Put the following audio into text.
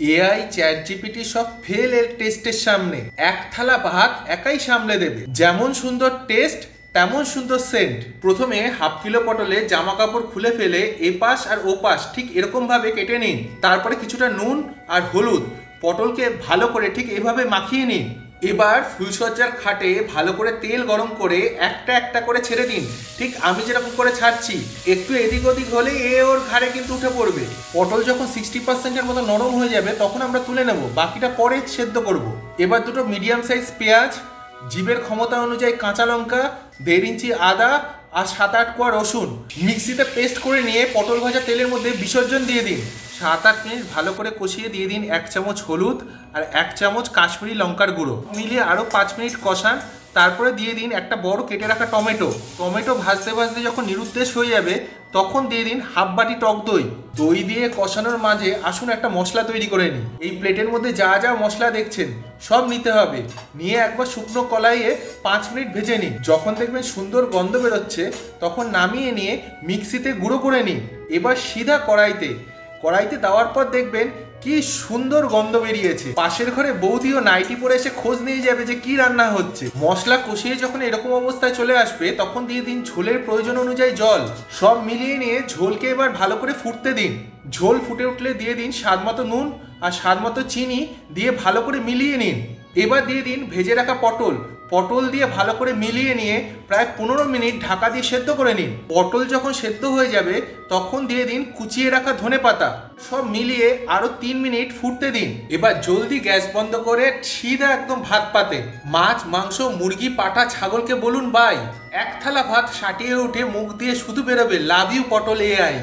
AI chat GPT সব fail এর টেস্টের সামনে এক থালা ভাত একাই সামলে দেবে। যেমন সুন্দর টেস্ট তেমন সুন্দর সেন্ট। প্রথমে হাফ কিলো পটলে জামা কাপড় খুলে ফেলে এপাশ আর ওপাশ ঠিক এরকম ভাবে কেটে নিন। তারপরে কিছুটা নুন আর হলুদ পটলকে ভালো করে ঠিক এভাবে মাখিয়ে নিন। এবার ফুলসজ্জার খাটে ভালো করে তেল গরম করে একটা একটা করে ছেড়ে দিন, ঠিক আমি যেরকম করে ছাড়ছি। একটু এদিক ওদিক হলে ওর ঘাড়ে কিন্তু উঠে পড়বে। পটল যখন 60%-এর মতো নরম হয়ে যাবে তখন আমরা তুলে নেব, বাকিটা পরে সেদ্ধ করব। এবার দুটো মিডিয়াম সাইজ পেঁয়াজ, জিভের ক্ষমতা অনুযায়ী কাঁচা লঙ্কা, 1.5 ইঞ্চি আদা আর 7-8 কোয়া রসুন মিক্সিতে পেস্ট করে নিয়ে পটল ভাজা তেলের মধ্যে বিসর্জন দিয়ে দিন। 7-8 মিনিট ভালো করে কষিয়ে দিয়ে দিন 1 চামচ হলুদ আর 1 চামচ কাশ্মীরি লঙ্কার গুঁড়ো। মিলিয়ে আরও 5 মিনিট কষান। তারপরে দিয়ে দিন একটা বড় কেটে রাখা টমেটো। টমেটো ভাজতে ভাজতে যখন নিরুদ্দেশ হয়ে যাবে তখন দিয়ে দিন হাফ বাটি টক দই। দই দিয়ে কষানোর মাঝে আসুন একটা মশলা তৈরি করে নিই। এই প্লেটের মধ্যে যা যা মশলা দেখছেন সব নিতে হবে। নিয়ে একবার শুকনো কড়াইয়ে 5 মিনিট ভেজে নিন। যখন দেখবেন সুন্দর গন্ধ বেরোচ্ছে তখন নামিয়ে নিয়ে মিক্সিতে গুঁড়ো করে নিন। এবার সিধা কড়াইতে দেওয়ার পর দেখবেন কি সুন্দর গন্ধ বেরিয়েছে। পাশের ঘরে বৌদিও নাইটি পরে এসে খোঁজ নিয়ে যাবে যে কি রান্না হচ্ছে। মশলা কষিয়ে যখন এরকম অবস্থায় চলে আসবে তখন দিয়ে দিন ঝোলের প্রয়োজন অনুযায়ী জল। সব মিলিয়ে নিয়ে ঝোলকে এবার ভালো করে ফুটতে দিন। ঝোল ফুটে উঠলে দিয়ে দিন স্বাদ মতো নুন আর স্বাদ মতো চিনি দিয়ে ভালো করে মিলিয়ে নিন। এবার দিয়ে দিন ভেজে রাখা পটল দিয়ে ভালো করে মিলিয়ে নিয়ে প্রায় 15 মিনিট ঢাকা দিয়ে সেদ্ধ করে নিন। পটল যখন সেদ্ধ হয়ে যাবে তখন দিয়ে দিন কুচিয়ে রাখা ধনেপাতা। সব মিলিয়ে আরো 3 মিনিট ফুটতে দিন। এবার জলদি গ্যাস বন্ধ করে সিধা একদম ভাত পাতে। মাছ, মাংস, মুরগি, পাঠা, ছাগলকে বলুন বাই। এক থালা ভাত সাটিয়ে উঠে মুখ দিয়ে শুধু বেরোবে লাভ ইউ পটল এআই।